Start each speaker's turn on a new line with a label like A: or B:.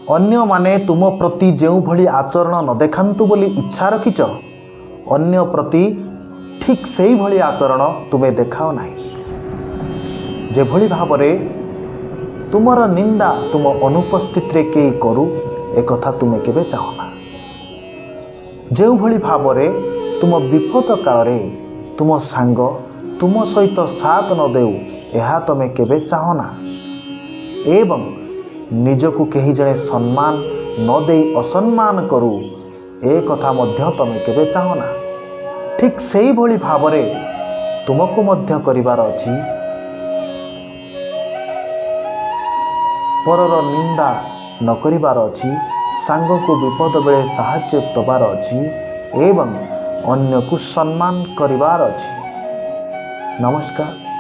A: अन्य माने तुम प्रति जो भली आचरण न देखांतु बोली इच्छा रखिच अन्य प्रति ठीक से भली आचरण तुम्हें देखाओ नहीं। जे भली भावरे तुमर निंदा तुम अनुपस्थित रे के करू एक कथा तुम्हें केबे चाहना। जो भली भावरे तुम विपद काल रे तुम सांग तुम सहित साथ न देउ यह तुम केबे चाहना। एवं निजकु कहीं जड़े सम्मान न दे असम्मान करू ए कथा मध्य तुम केबे चाहना। ठीक से ही भली भावरे तुमको मध्य करिवार अछि। परर निंदा न करिवार अछि, सांग को विपद बेले साहाय्य दबार अछि एवं अन्य को सम्मान करिवार अछि। नमस्कार।